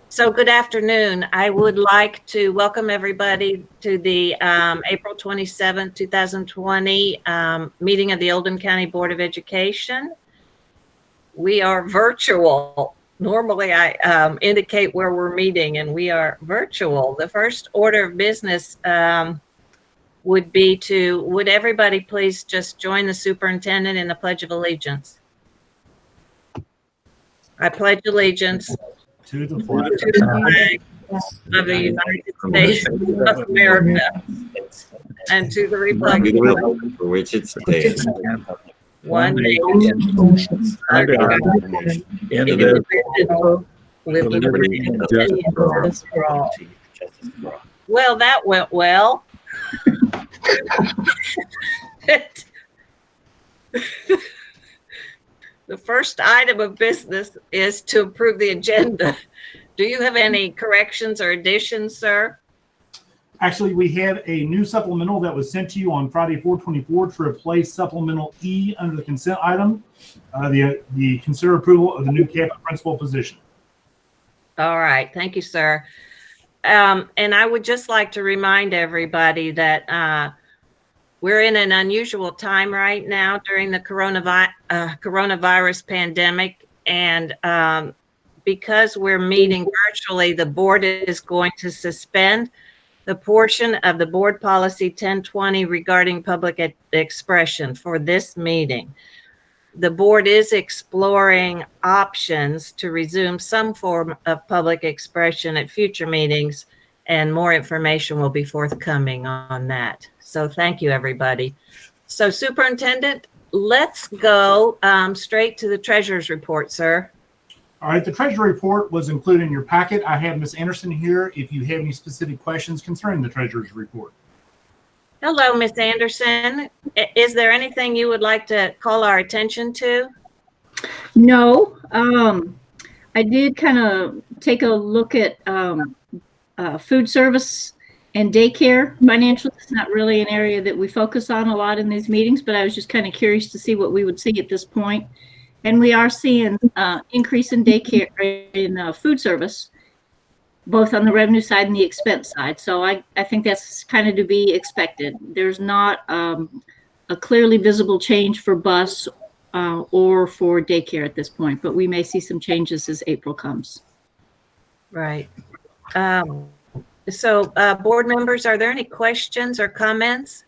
So good afternoon. I would like to welcome everybody to the April 27th, 2020 meeting of the Oldham County Board of Education. We are virtual. Normally I indicate where we're meeting, and we are virtual. The first order of business would everybody please just join the superintendent in the Pledge of Allegiance? I pledge allegiance to the flag of the United States of America and to the republic for which it stands, one nation under God, indivisible, with liberty and justice for all. Well, that went well. The first item of business is to approve the agenda. Do you have any corrections or additions, sir? Actually, we have a new supplemental that was sent to you on Friday, 4/24 to replace supplemental E under the consent item. The consider approval of the new cabinet principal position. All right, thank you, sir. And I would just like to remind everybody that we're in an unusual time right now during the coronavirus pandemic. And because we're meeting virtually, the board is going to suspend the portion of the board policy 1020 regarding public expression for this meeting. The board is exploring options to resume some form of public expression at future meetings, and more information will be forthcoming on that. So thank you, everybody. So Superintendent, let's go straight to the treasurer's report, sir. All right, the treasury report was included in your packet. I have Ms. Anderson here if you have any specific questions concerning the treasurer's report. Hello, Ms. Anderson. Is there anything you would like to call our attention to? No, I did kind of take a look at food service and daycare financials. It's not really an area that we focus on a lot in these meetings, but I was just kind of curious to see what we would see at this point. And we are seeing increase in daycare in food service, both on the revenue side and the expense side. So I think that's kind of to be expected. There's not a clearly visible change for bus or for daycare at this point, but we may see some changes as April comes. Right. So board members, are there any questions or comments?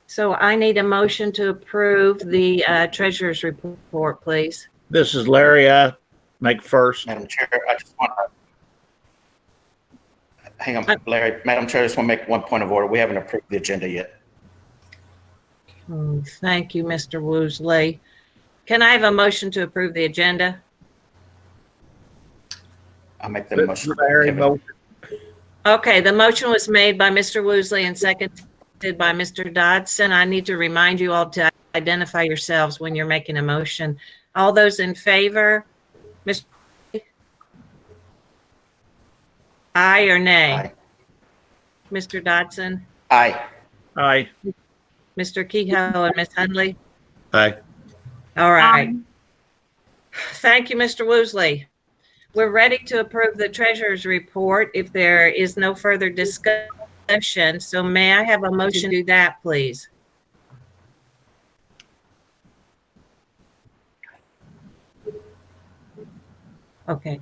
So I need a motion to approve the treasurer's report, please. This is Larry. I make first. Madam Chair, I just want to hang on, Larry. Madam Chair, I just want to make one point of order. We haven't approved the agenda yet. Thank you, Mr. Woosley. Can I have a motion to approve the agenda? I'll make the motion. Larry, Okay, the motion was made by Mr. Woosley and seconded by Mr. Dodson. I need to remind you all to identify yourselves when you're making a motion. All those in favor, Mr. Aye or nay? Aye. Mr. Dodson? Aye. Aye. Mr. Kehoe and Ms. Hundley? Aye. All right. Thank you, Mr. Woosley. We're ready to approve the treasurer's report if there is no further discussion. So may I have a motion to do that, please? Okay,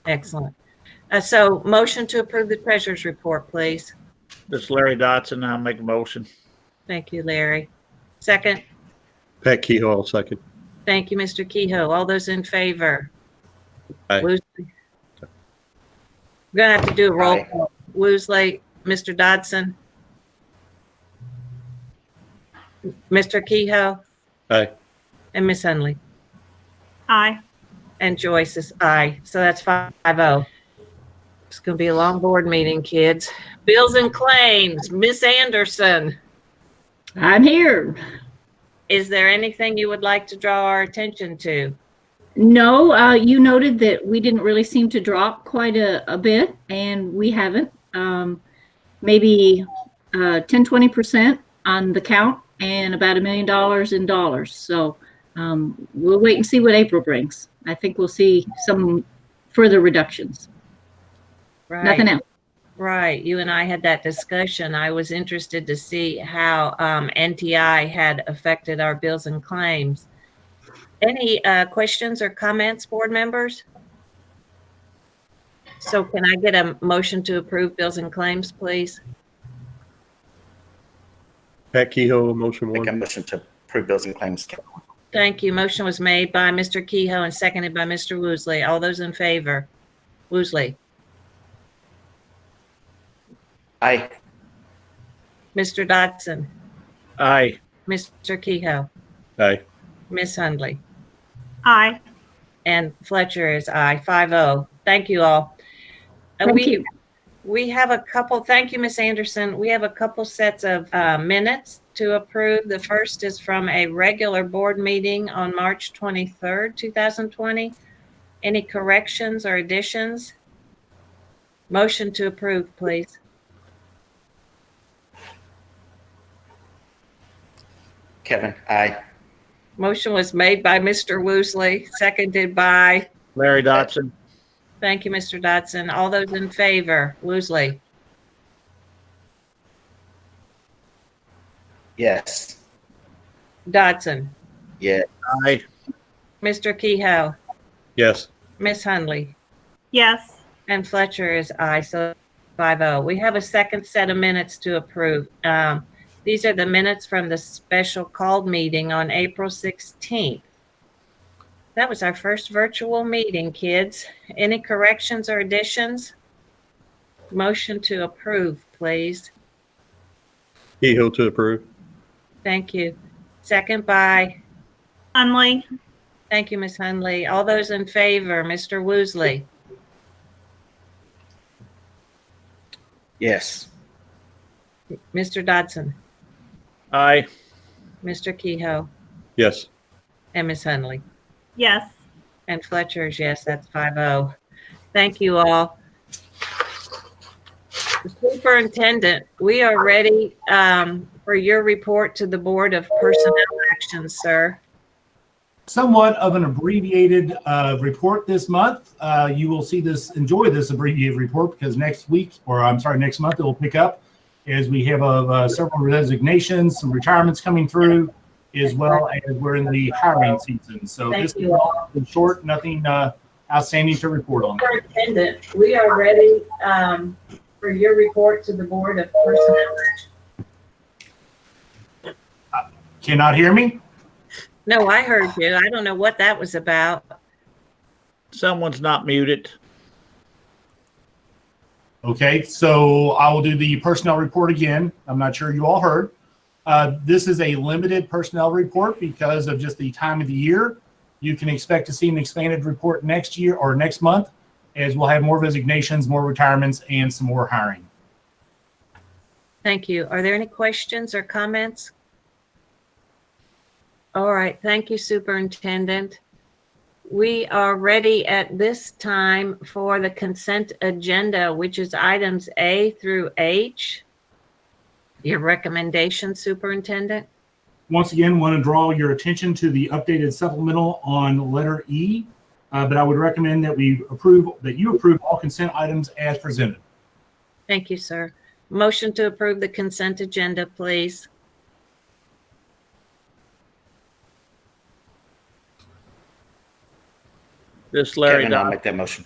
excellent. So motion to approve the treasurer's report, please. This is Larry Dotson. I'll make a motion. Thank you, Larry. Second. Pat Kehoe, second. Thank you, Mr. Kehoe. All those in favor? Aye. Woosley. We're gonna have to do a roll Aye. call. Woosley, Mr. Dodson, Mr. Kehoe, Aye. and Miss Hunley. Aye. And Joyce is aye. So that's 5-0. It's gonna be a long board meeting, kids. Bills and claims, Miss Anderson. I'm here. Is there anything you would like to draw our attention to? No, you noted that we didn't really seem to drop quite a bit, and we haven't. Maybe 10-20% on the count and about $1 million in dollars. So we'll wait and see what April brings. I think we'll see some further reductions. Right. Nothing else. Right. You and I had that discussion. I was interested to see how NTI had affected our bills and claims. Any questions or comments, board members? So can I get a motion to approve bills and claims, please? Pat Kehoe, motion Make a one. motion to approve bills and claims. Thank you. Motion was made by Mr. Kehoe and seconded by Mr. Woosley. All those in favor? Woosley. Aye. Mr. Dodson. Aye. Mr. Kehoe. Aye. Miss Hundley. Aye. And Fletcher is aye. 5-0. Thank you all. Thank you. We have a couple, thank you, Miss Anderson. We have a couple sets of minutes to approve. The first is from a regular board meeting on March 23rd, 2020. Any corrections or additions? Motion to approve, please. Kevin, aye. Motion was made by Mr. Woosley, seconded by, Larry Dotson. thank you, Mr. Dodson. All those in favor? Woosley. Yes. Dodson. Yeah. Aye. Mr. Kehoe. Yes. Miss Hundley. Yes. And Fletcher is aye, so 5-0. We have a second set of minutes to approve. These are the minutes from the special called meeting on April 16th. That was our first virtual meeting, kids. Any corrections or additions? Motion to approve, please. Kehoe to approve. Thank you. Second by, Hunley. thank you, Miss Hundley. All those in favor, Mr. Woosley. Yes. Mr. Dodson. Aye. Mr. Kehoe. Yes. And Miss Hundley. Yes. And Fletcher's, yes, that's 5-0. Thank you all. Superintendent, we are ready for your report to the Board of Personnel Actions, sir. Somewhat of an abbreviated report this month. You will enjoy this abbreviated report because next month it will pick up as we have several resignations, some retirements coming through, as well as we're in the hiring season. So Thank this is you all. short, nothing outstanding to report on. Superintendent, we are ready for your report to the Board of Personnel Actions. Cannot hear me? No, I heard you. I don't know what that was about. Someone's not muted. Okay, so I will do the personnel report again. I'm not sure you all heard. This is a limited personnel report because of just the time of the year. You can expect to see an expanded report next year or next month, as we'll have more resignations, more retirements, and some more hiring. Thank you. Are there any questions or comments? All right, thank you, Superintendent. We are ready at this time for the consent agenda, which is items A through H. Your recommendation, Superintendent? Once again, want to draw your attention to the updated supplemental on letter E. but I would recommend that you approve all consent items as presented. Thank you, sir. Motion to approve the consent agenda, please. This Larry Kevin, I'll Dodson. make that motion.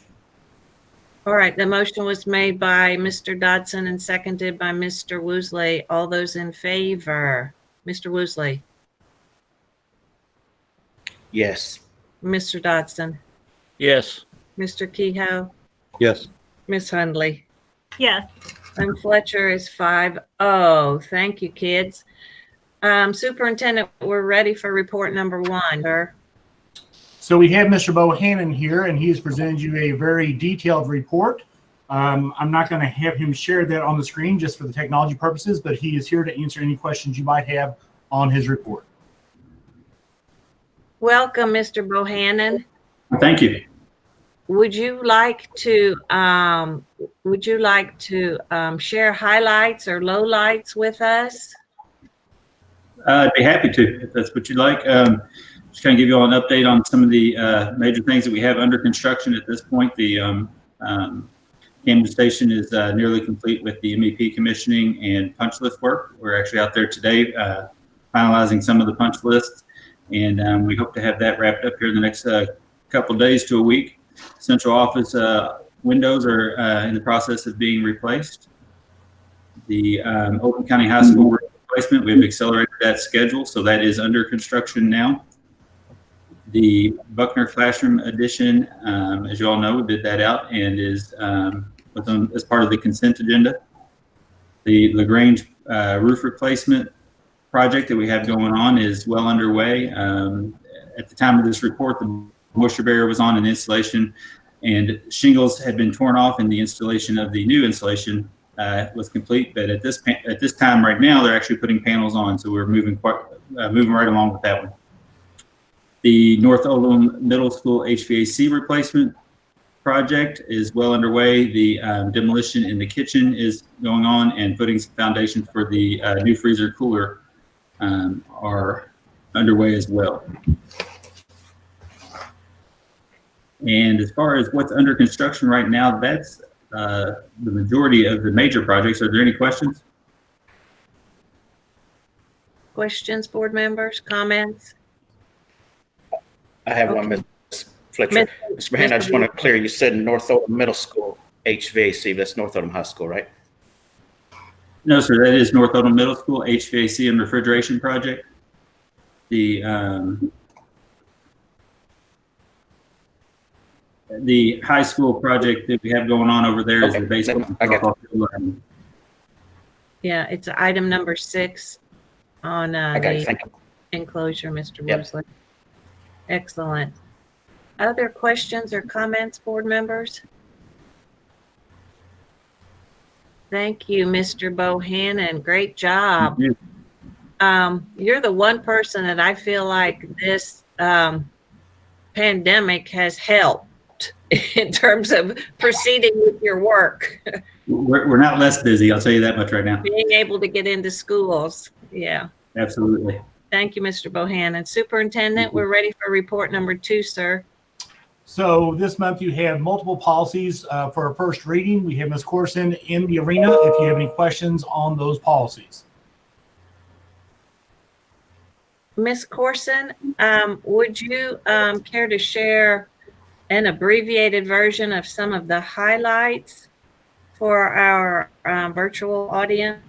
All right, the motion was made by Mr. Dodson and seconded by Mr. Woosley. All those in favor? Mr. Woosley, Yes. Mr. Dodson, Yes. Mr. Kehoe, Yes. Ms. Hundley. Yes. And Fletcher is 5-0. Thank you, kids. Superintendent, we're ready for report number 1, sir. So we have Mr. Bohannon here, and he has presented you a very detailed report. I'm not going to have him share that on the screen just for the technology purposes, but he is here to answer any questions you might have on his report. Welcome, Mr. Bohannon. Thank you. Would you like to share highlights or lowlights with us? I'd be happy to, if that's what you'd like. Just kind of give you all an update on some of the major things that we have under construction at this point. The Camden Station is nearly complete with the MEP commissioning and punch list work. We're actually out there today finalizing some of the punch lists, and we hope to have that wrapped up here in the next couple of days to a week. Central office windows are in the process of being replaced. The Oakland County High School replacement, we've accelerated that schedule, so that is under construction now. The Buckner Classroom addition, as you all know, we bid that out and is as part of the consent agenda. The LaGrange roof replacement project that we have going on is well underway. At the time of this report, the moisture barrier was on an installation, and shingles had been torn off, and the installation of the new insulation was complete. But at this time right now, they're actually putting panels on, so we're moving right along with that one. The North Oldham Middle School HVAC replacement project is well underway. The demolition in the kitchen is going on, and putting some foundations for the new freezer cooler are underway as well. And as far as what's under construction right now, that's the majority of the major projects. Are there any questions? Questions, board members, comments? I have one, Ms. Fletcher. Mr. Bohannon, I just want to clear, you said North Oldham Middle School HVAC, that's North Oldham High School, right? No, sir, that is North Oldham Middle School HVAC and refrigeration project. The high school project that we have going on over there is Okay, the basement. I got Yeah, it's item number 6 on Okay, the thank you. enclosure, Mr. Yep. Woosley. Excellent. Other questions or comments, board members? Thank you, Mr. Bohannon. Great job. You. You're the one person that I feel like this pandemic has helped in terms of proceeding with your work, We're not less busy, I'll tell you that much right now. being able to get into schools. Yeah. Absolutely. Thank you, Mr. Bohannon. Superintendent, we're ready for report number 2, sir. So this month you have multiple policies for our first reading. We have Ms. Corson in the arena if you have any questions on those policies. Ms. Corson, would you care to share an abbreviated version of some of the highlights for our virtual audience?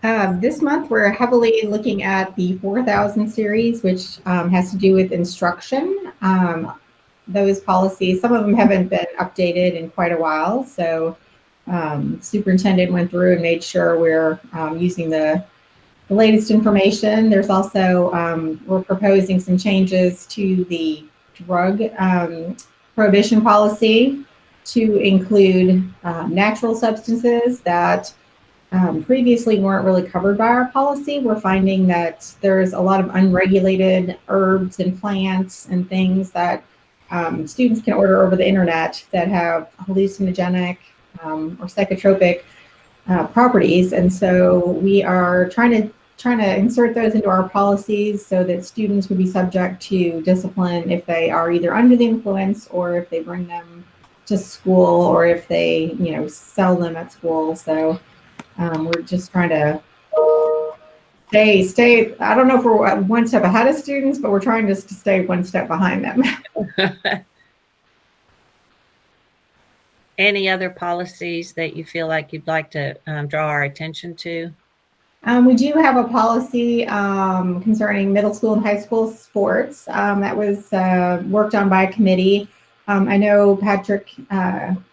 This month, we're heavily looking at the 4000 series, which has to do with instruction. Those policies, some of them haven't been updated in quite a while. So superintendent went through and made sure we're using the latest information. There's also, we're proposing some changes to the drug prohibition policy to include natural substances that previously weren't really covered by our policy. We're finding that there's a lot of unregulated herbs and plants and things that students can order over the internet that have hallucinogenic or psychotropic properties. And so we are trying to trying to insert those into our policies so that students would be subject to discipline if they are either under the influence or if they bring them to school or if they, sell them at school. So we're just trying to stay. I don't know if we're one step ahead of students, but we're trying just to stay one step behind them. Any other policies that you feel like you'd like to draw our attention to? We do have a policy concerning middle school and high school sports that was worked on by a committee. I know Patrick,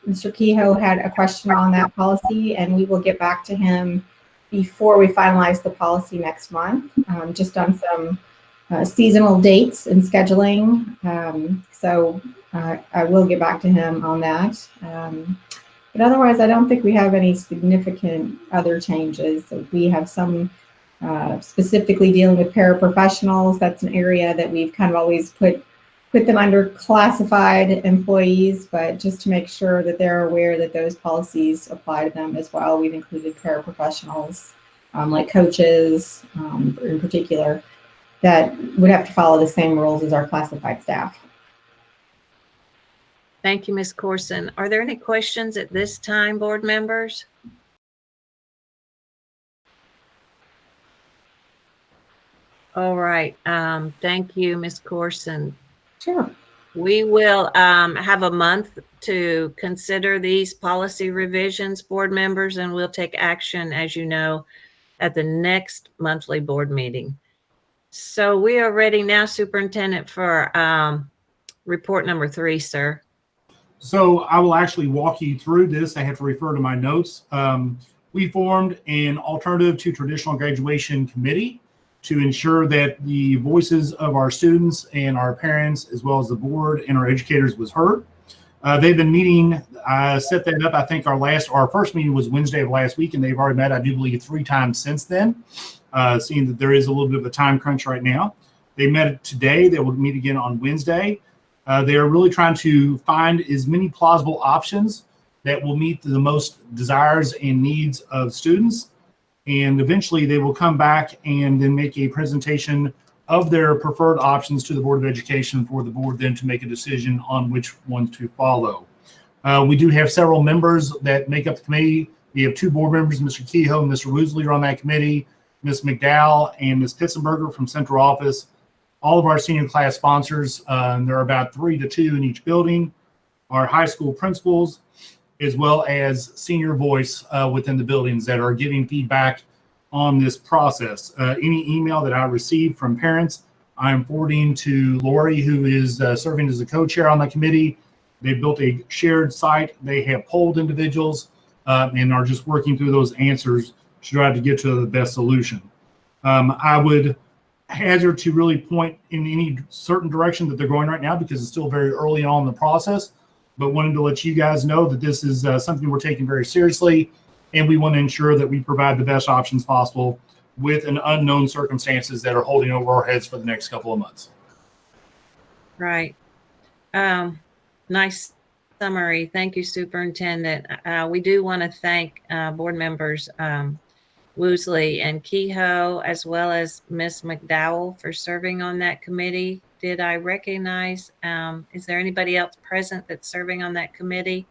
Mr. Kehoe had a question on that policy, and we will get back to him before we finalize the policy next month, just on some seasonal dates and scheduling. So I will get back to him on that. But otherwise, I don't think we have any significant other changes. We have some specifically dealing with paraprofessionals. That's an area that we've kind of always put them under classified employees, but just to make sure that they're aware that those policies apply to them as well. We've included paraprofessionals, like coaches in particular, that would have to follow the same rules as our classified staff. Thank you, Ms. Corson. Are there any questions at this time, board members? All right. Thank you, Ms. Corson. Sure. We will have a month to consider these policy revisions, board members, and we'll take action, as you know, at the next monthly board meeting. So we are ready now, Superintendent, for report number 3, sir. So I will actually walk you through this. I have to refer to my notes. We formed an alternative to traditional graduation committee to ensure that the voices of our students and our parents, as well as the board and our educators, was heard. They've been meeting. I set that up. I think our first meeting was Wednesday of last week, and they've already met, I do believe, 3 times since then, seeing that there is a little bit of a time crunch right now. They met today. They will meet again on Wednesday. They are really trying to find as many plausible options that will meet the most desires and needs of students. And eventually they will come back and then make a presentation of their preferred options to the Board of Education for the board then to make a decision on which ones to follow. We do have several members that make up the committee. We have 2 board members, Mr. Kehoe and Mr. Woosley, are on that committee, Ms. McDowell and Ms. Pitzenberger from central office. All of our senior class sponsors, there are about 3 to 2 in each building, our high school principals, as well as senior voice within the buildings that are giving feedback on this process. Any email that I receive from parents, I'm forwarding to Lori, who is serving as the co-chair on the committee. They've built a shared site. They have polled individuals and are just working through those answers to try to get to the best solution. I would hazard to really point in any certain direction that they're going right now because it's still very early on in the process, but wanted to let you guys know that this is something we're taking very seriously, and we want to ensure that we provide the best options possible with an unknown circumstances that are holding over our heads for the next couple of months. Right. Nice summary. Thank you, Superintendent. We do want to thank board members Woosley and Kehoe, as well as Ms. McDowell for serving on that committee. Did I recognize, is there anybody else present that's serving on that committee?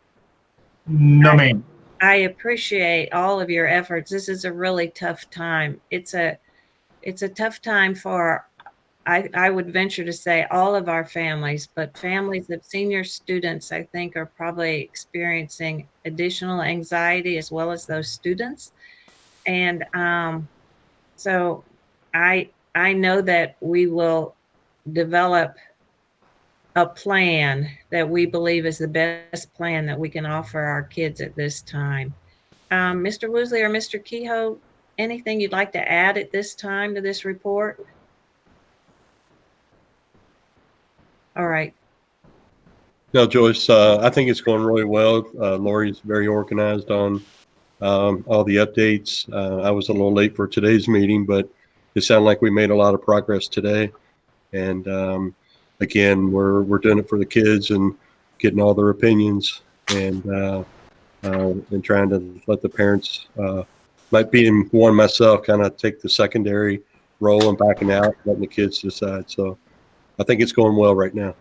No, ma'am. I appreciate all of your efforts. This is a really tough time. It's a tough time for, I would venture to say, all of our families, but families of senior students, I think, are probably experiencing additional anxiety as well as those students. And so I know that we will develop a plan that we believe is the best plan that we can offer our kids at this time. Mr. Woosley or Mr. Kehoe, anything you'd like to add at this time to this report? All right. No, Joyce, I think it's going really well. Lori's very organized on all the updates. I was a little late for today's meeting, but it sounded like we made a lot of progress today. And again, we're doing it for the kids and getting all their opinions and trying to let the parents might be in one myself, kind of take the secondary role and backing out, letting the kids decide. So I think it's going well right now.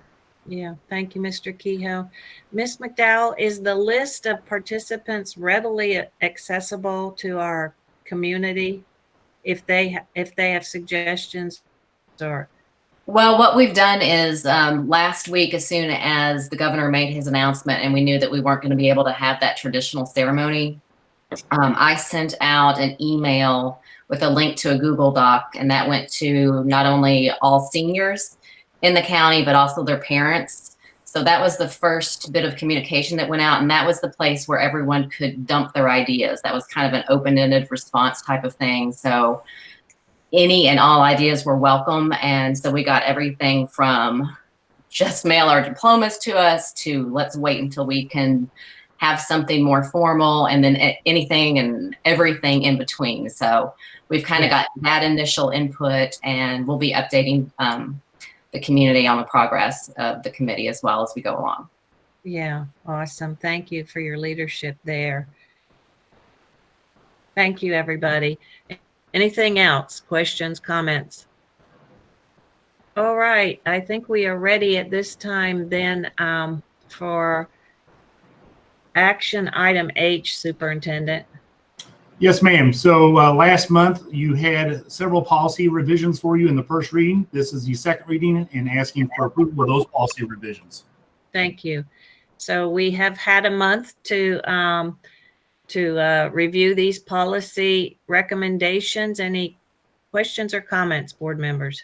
Yeah, thank you, Mr. Kehoe. Ms. McDowell, is the list of participants readily accessible to our community if they have suggestions or? Well, what we've done is last week, as soon as the governor made his announcement and we knew that we weren't going to be able to have that traditional ceremony, I sent out an email with a link to a Google Doc, and that went to not only all seniors in the county, but also their parents. So that was the first bit of communication that went out, and that was the place where everyone could dump their ideas. That was kind of an open-ended response type of thing. So any and all ideas were welcome. And so we got everything from just mail our diplomas to us to let's wait until we can have something more formal, and then anything and everything in between. So we've kind of got that initial input, and we'll be updating the community on the progress of the committee as well as we go along. Yeah, awesome. Thank you for your leadership there. Thank you, everybody. Anything else? Questions, comments? All right, I think we are ready at this time then for action item H, Superintendent. Yes, ma'am. So last month you had several policy revisions for you in the first reading. This is the second reading and asking for approval of those policy revisions. Thank you. So we have had a month to review these policy recommendations. Any questions or comments, board members?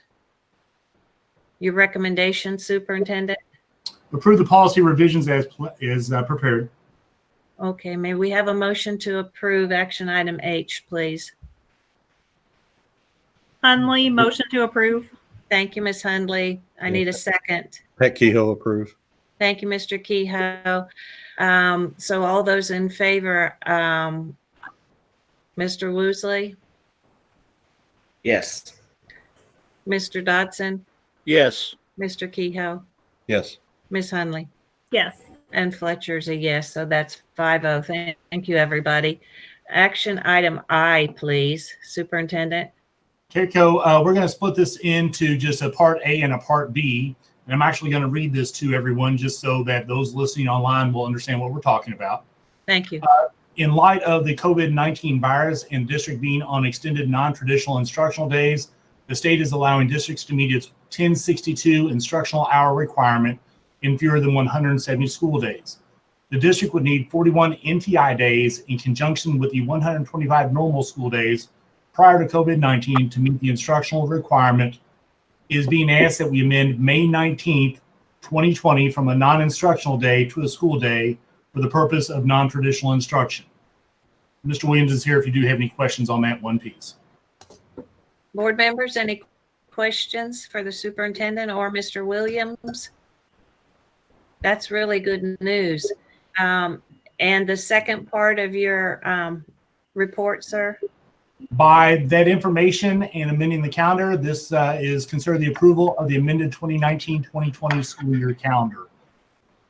Your recommendation, Superintendent? Approve the policy revisions as prepared. Okay, may we have a motion to approve action item H, please? Hundley, motion to approve. Thank you, Ms. Hundley. I need a second. Pat Kehoe, approve. Thank you, Mr. Kehoe. So all those in favor, Mr. Woosley, Yes. Mr. Dodson, Yes. Mr. Kehoe, Yes. Ms. Hundley, Yes. and Fletcher's a yes. So that's 5-0. Thank you, everybody. Action item I, please, Superintendent. Keiko, we're going to split this into just a part A and a part B. And I'm actually going to read this to everyone just so that those listening online will understand what we're talking about. Thank you. In light of the COVID-19 virus and district being on extended non-traditional instructional days, the state is allowing districts to meet its 1062 instructional hour requirement in fewer than 170 school days. The district would need 41 NTI days in conjunction with the 125 normal school days prior to COVID-19 to meet the instructional requirement. It is being asked that we amend May 19th, 2020 from a non-instructional day to a school day for the purpose of non-traditional instruction. Mr. Williams is here if you do have any questions on that one piece. Board members, any questions for the superintendent or Mr. Williams? That's really good news. And the second part of your report, sir? By that information and amending the calendar, this is considered the approval of the amended 2019-2020 school year calendar.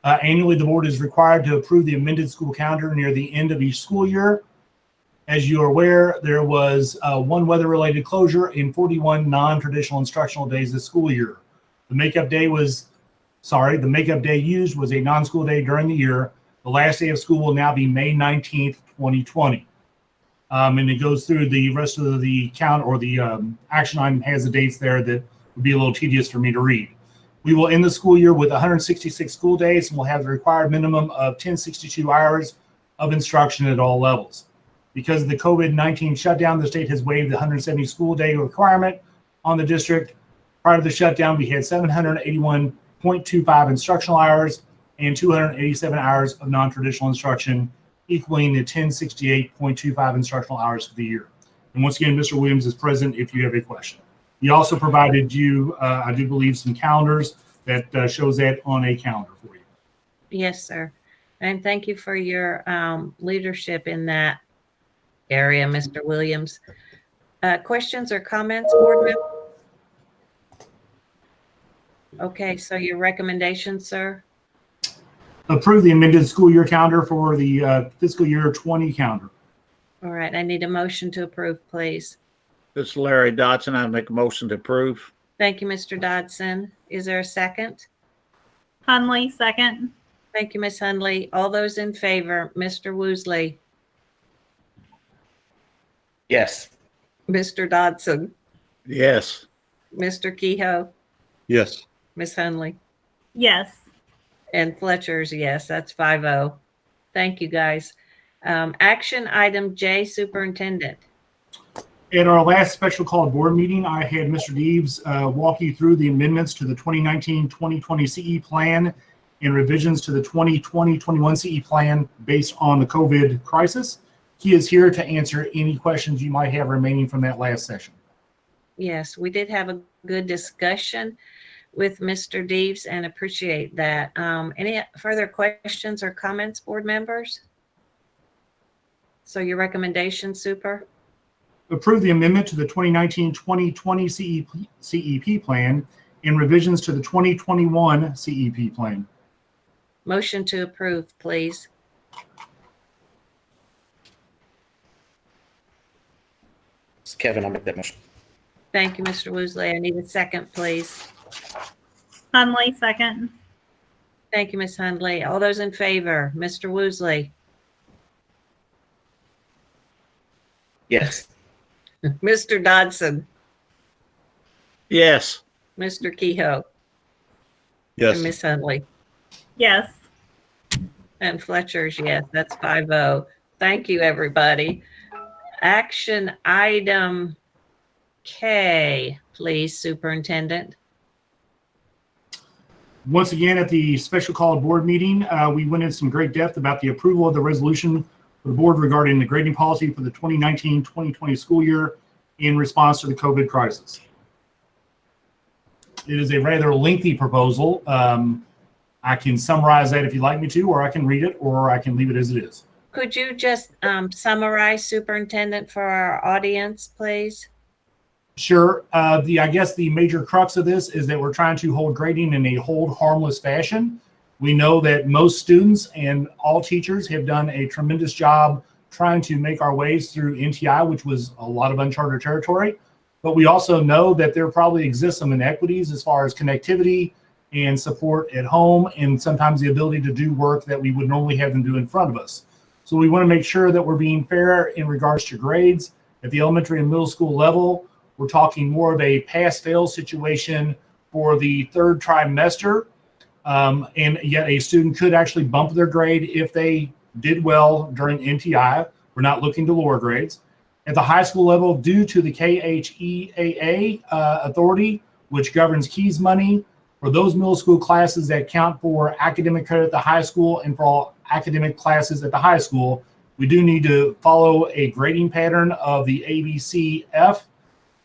Annually, the board is required to approve the amended school calendar near the end of each school year. As you are aware, there was one weather-related closure in 41 non-traditional instructional days this school year. The makeup day used was a non-school day during the year. The last day of school will now be May 19th, 2020. And it goes through the rest of the count, or the action item has the dates there that would be a little tedious for me to read. We will end the school year with 166 school days, and we'll have the required minimum of 1062 hours of instruction at all levels. Because of the COVID-19 shutdown, the state has waived the 170 school day requirement on the district. Prior to the shutdown, we had 781.25 instructional hours and 287 hours of non-traditional instruction, equaling the 1068.25 instructional hours for the year. And once again, Mr. Williams is present if you have a question. He also provided you, I do believe, some calendars that shows that on a calendar for you. Yes, sir. And thank you for your leadership in that area, Mr. Williams. Questions or comments, board members? Okay, so your recommendation, sir? Approve the amended school year calendar for the fiscal year 20 calendar. All right, I need a motion to approve, please. This is Larry Dodson. I make a motion to approve. Thank you, Mr. Dodson. Is there a second? Hunley, second. Thank you, Ms. Hundley. All those in favor, Mr. Woosley, Yes. Mr. Dodson, Yes. Mr. Kehoe, Yes. Ms. Hundley, Yes. and Fletcher's yes. That's 5-0. Thank you, guys. Action item J, Superintendent. At our last special called board meeting, I had Mr. Deves walk you through the amendments to the 2019-2020 CE plan and revisions to the 2020-21 CE plan based on the COVID crisis. He is here to answer any questions you might have remaining from that last session. Yes, we did have a good discussion with Mr. Deves and appreciate that. Any further questions or comments, board members? So your recommendation, Super? Approve the amendment to the 2019-2020 CEP plan and revisions to the 2021 CEP plan. Motion to approve, please. It's Kevin, I'll make that motion. Thank you, Mr. Woosley. I need a second, please. Hunley, second. Thank you, Ms. Hundley. All those in favor, Mr. Woosley, Yes. Mr. Dodson, Yes. Mr. Kehoe, Yes. and Ms. Hundley, Yes. and Fletcher's yes. That's 5-0. Thank you, everybody. Action item K, please, Superintendent. Once again, at the special called board meeting, we went into some great depth about the approval of the resolution for the board regarding the grading policy for the 2019-2020 school year in response to the COVID crisis. It is a rather lengthy proposal. I can summarize that if you'd like me to, or I can read it, or I can leave it as it is. Could you just summarize, Superintendent, for our audience, please? Sure. I guess the major crux of this is that we're trying to hold grading in a hold harmless fashion. We know that most students and all teachers have done a tremendous job trying to make our ways through NTI, which was a lot of uncharted territory. But we also know that there probably exists some inequities as far as connectivity and support at home, and sometimes the ability to do work that we would normally have them do in front of us. So we want to make sure that we're being fair in regards to grades. At the elementary and middle school level, we're talking more of a pass-fail situation for the third trimester. And yet a student could actually bump their grade if they did well during NTI. We're not looking to lower grades. At the high school level, due to the KHEAA authority, which governs KEYS money, for those middle school classes that count for academic credit at the high school and for all academic classes at the high school, we do need to follow a grading pattern of the ABCF.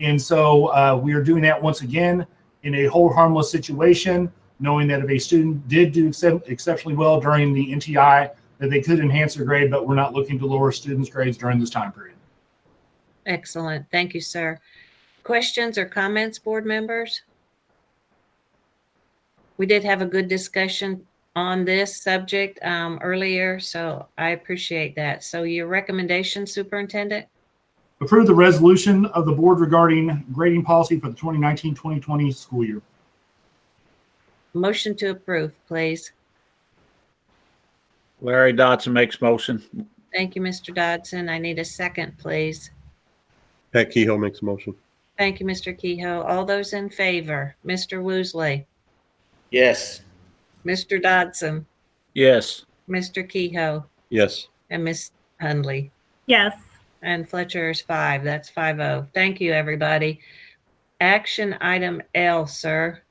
And so we are doing that once again in a hold harmless situation, knowing that if a student did do exceptionally well during the NTI, that they could enhance their grade, but we're not looking to lower students' grades during this time period. Excellent. Thank you, sir. Questions or comments, board members? We did have a good discussion on this subject earlier, so I appreciate that. So your recommendation, Superintendent? Approve the resolution of the board regarding grading policy for the 2019-2020 school year. Motion to approve, please. Larry Dodson makes motion. Thank you, Mr. Dodson. I need a second, please. Pat Kehoe makes a motion. Thank you, Mr. Kehoe. All those in favor, Mr. Woosley, Yes. Mr. Dodson, Yes. Mr. Kehoe, Yes. and Ms. Hundley. Yes. And Fletcher is 5. That's 5-0. Thank you, everybody. Action item L, sir.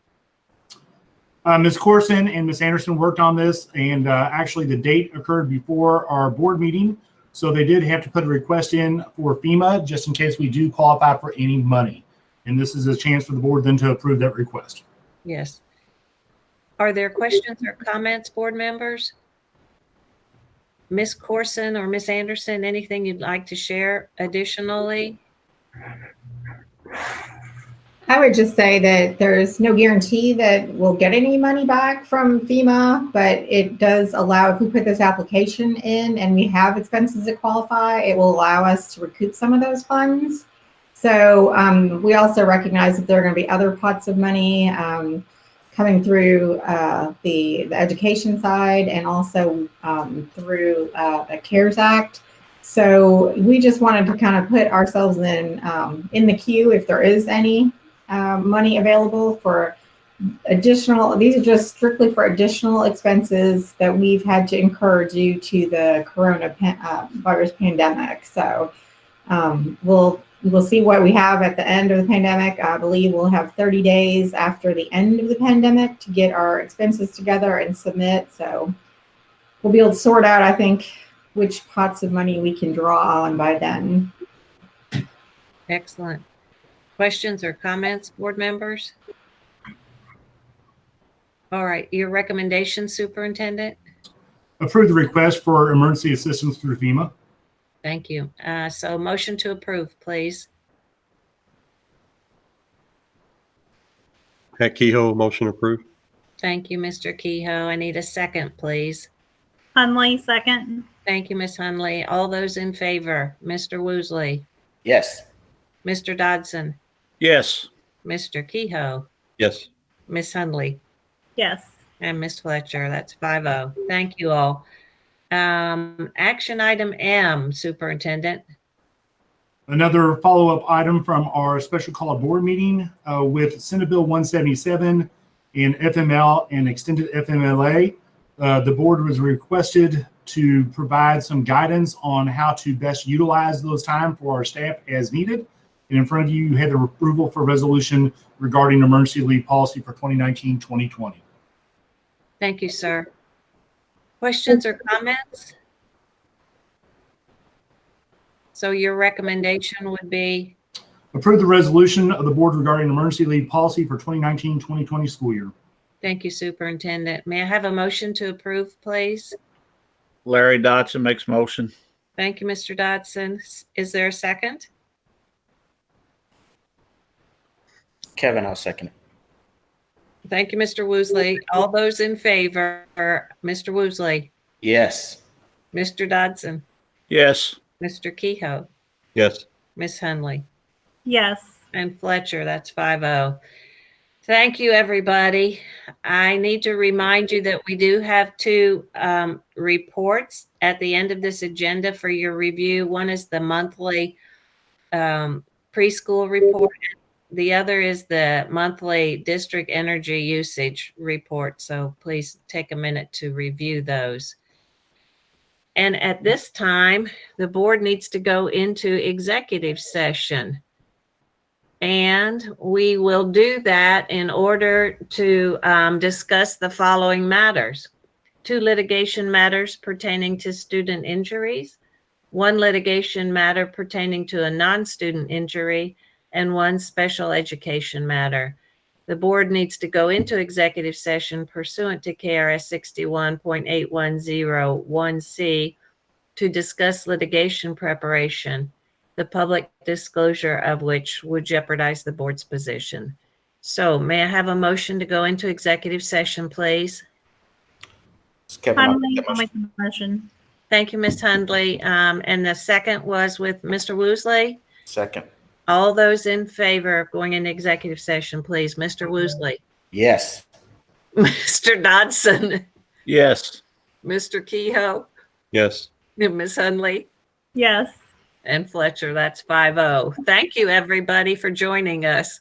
Ms. Corson and Ms. Anderson worked on this, and actually the date occurred before our board meeting. So they did have to put a request in for FEMA just in case we do qualify for any money. And this is a chance for the board then to approve that request. Yes. Are there questions or comments, board members? Ms. Corson or Ms. Anderson, anything you'd like to share additionally? I would just say that there's no guarantee that we'll get any money back from FEMA, but it does allow, if we put this application in and we have expenses that qualify, it will allow us to recoup some of those funds. So we also recognize that there are going to be other pots of money coming through the education side and also through the CARES Act. So we just wanted to kind of put ourselves in the queue if there is any money available for additional. These are just strictly for additional expenses that we've had to incur due to the coronavirus pandemic. So we'll see what we have at the end of the pandemic. I believe we'll have 30 days after the end of the pandemic to get our expenses together and submit. So we'll be able to sort out, I think, which pots of money we can draw on by then. Excellent. Questions or comments, board members? All right, your recommendation, Superintendent? Approve the request for emergency assistance through FEMA. Thank you. So motion to approve, please. Pat Kehoe, motion approved. Thank you, Mr. Kehoe. I need a second, please. Hunley, second. Thank you, Ms. Hunley. All those in favor, Mr. Woosley, Yes. Mr. Dodson, Yes. Mr. Kehoe, Yes. Ms. Hunley, Yes. and Ms. Fletcher. That's 5-0. Thank you all. Action item M, Superintendent. Another follow-up item from our special call board meeting with Senate Bill 177 and FML and extended FMLA. The board was requested to provide some guidance on how to best utilize those time for our staff as needed. And in front of you, you had the approval for resolution regarding emergency leave policy for 2019-2020. Thank you, sir. Questions or comments? So your recommendation would be? Approve the resolution of the board regarding emergency leave policy for 2019-2020 school year. Thank you, Superintendent. May I have a motion to approve, please? Larry Dodson makes motion. Thank you, Mr. Dodson. Is there a second? Kevin, I'll second it. Thank you, Mr. Woosley. All those in favor, Mr. Woosley, Yes. Mr. Dodson, Yes. Mr. Kehoe, Yes. Ms. Hunley, Yes. and Fletcher. That's 5-0. Thank you, everybody. I need to remind you that we do have two reports at the end of this agenda for your review. One is the monthly preschool report. The other is the monthly district energy usage report. So please take a minute to review those. And at this time, the board needs to go into executive session. And we will do that in order to discuss the following matters: 2 litigation matters pertaining to student injuries, 1 litigation matter pertaining to a non-student injury, and 1 special education matter. The board needs to go into executive session pursuant to KRS 61.8101C to discuss litigation preparation, the public disclosure of which would jeopardize the board's position. So may I have a motion to go into executive session, please? Kevin, I'll Hunley, make that I'll motion. make the motion. Thank you, Ms. Hundley. And the second was with Mr. Woosley. Second. All those in favor of going into executive session, please. Mr. Woosley, Yes. Mr. Dodson, Yes. Mr. Kehoe, Yes. Ms. Hundley, Yes. and Fletcher. That's 5-0. Thank you, everybody, for joining us.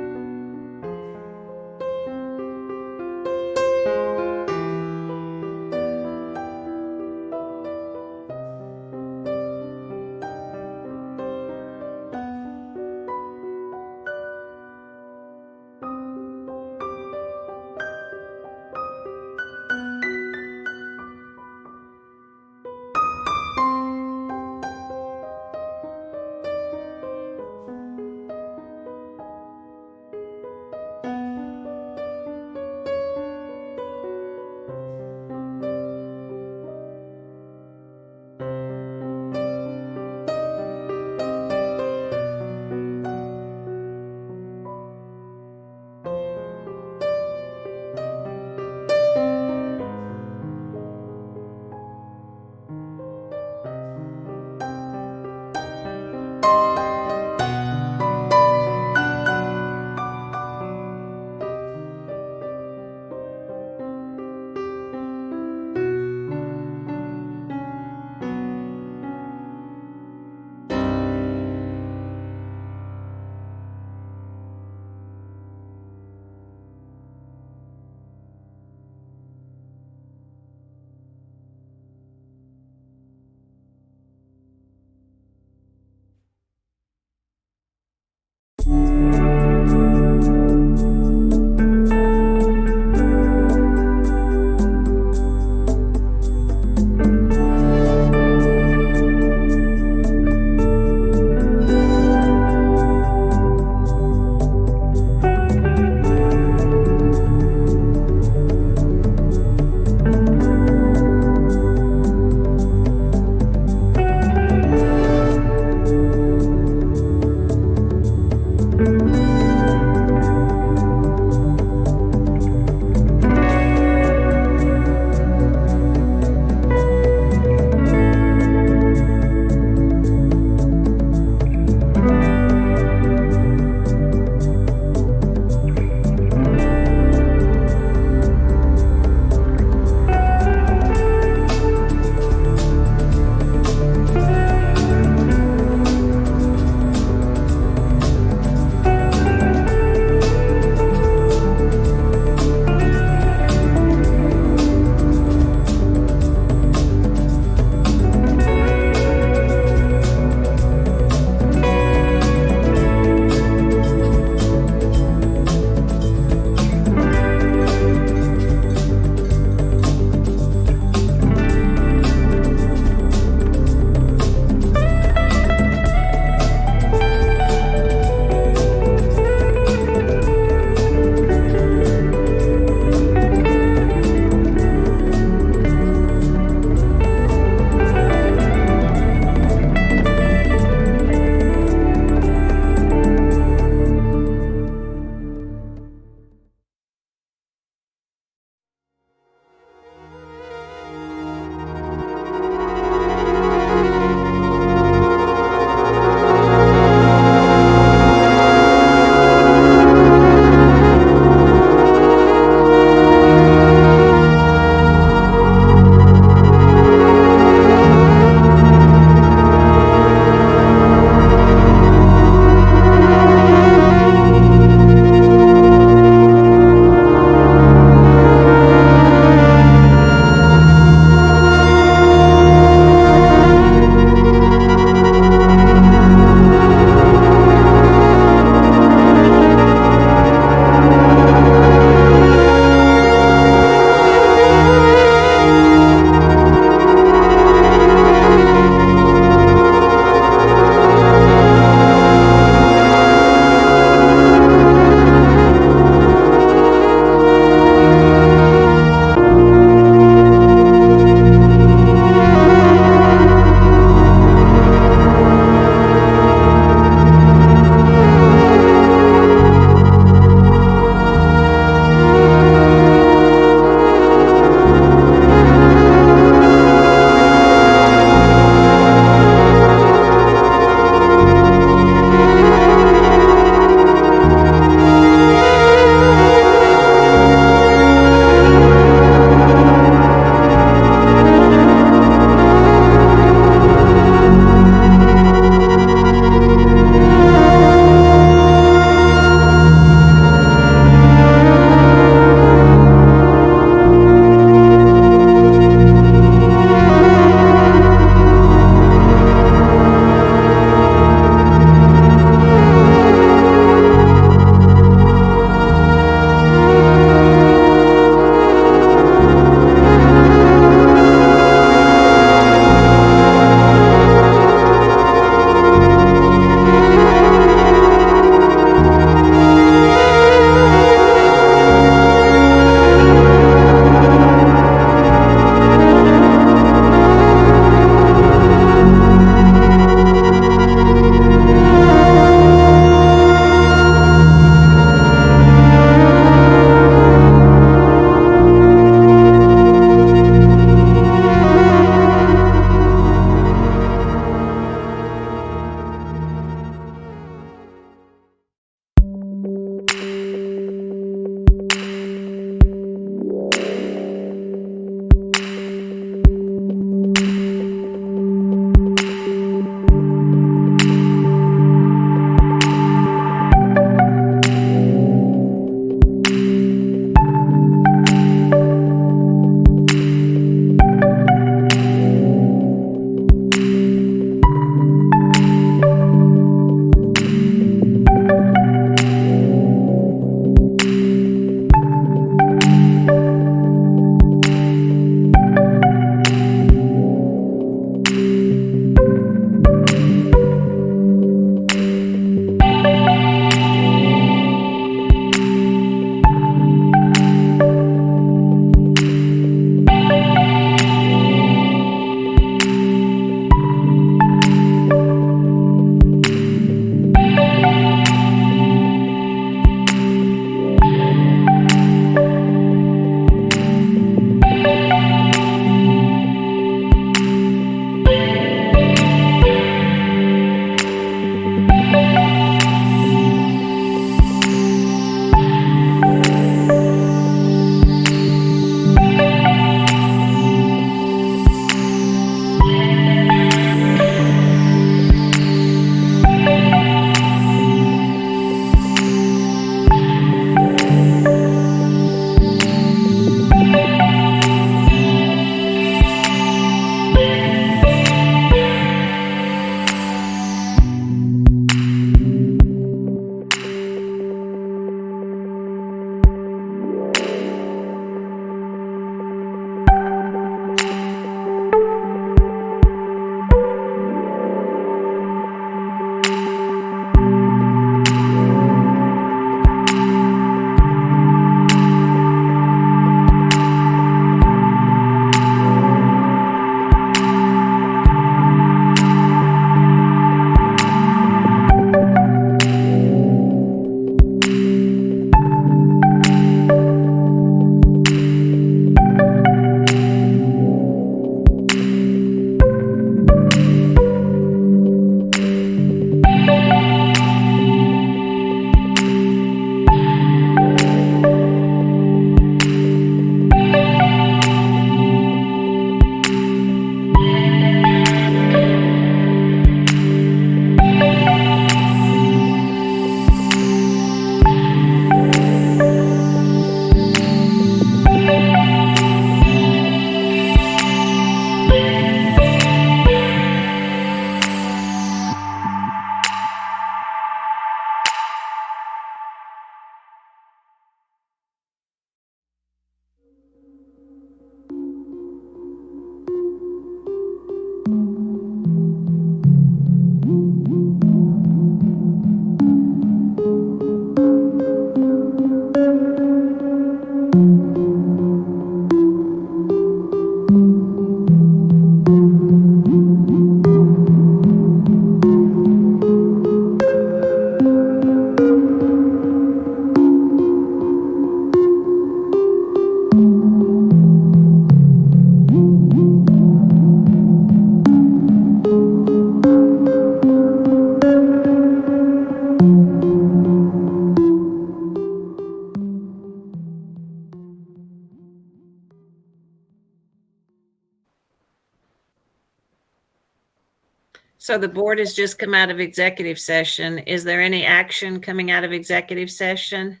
So the board has just come out of executive session. Is there any action coming out of executive session?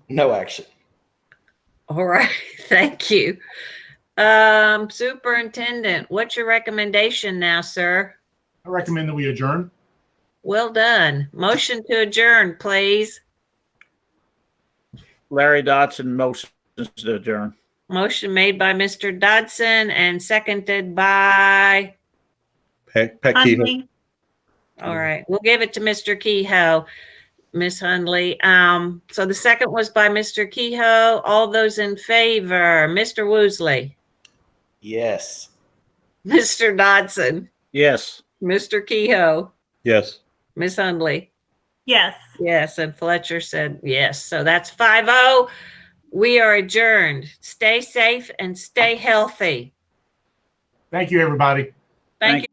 No action. All right, thank you. Superintendent, what's your recommendation now, sir? I recommend that we adjourn. Well done. Motion to adjourn, please. Larry Dodson motions to adjourn. Motion made by Mr. Dodson and seconded by, Pat Kehoe. Hunley. all right, we'll give it to Mr. Kehoe, Miss Hundley. So the second was by Mr. Kehoe. All those in favor, Mr. Woosley, Yes. Mr. Dodson, Yes. Mr. Kehoe, Yes. Miss Hundley. Yes. Yes, and Fletcher said yes. So that's 5-0. We are adjourned. Stay safe and stay healthy. Thank you, everybody. Thank you.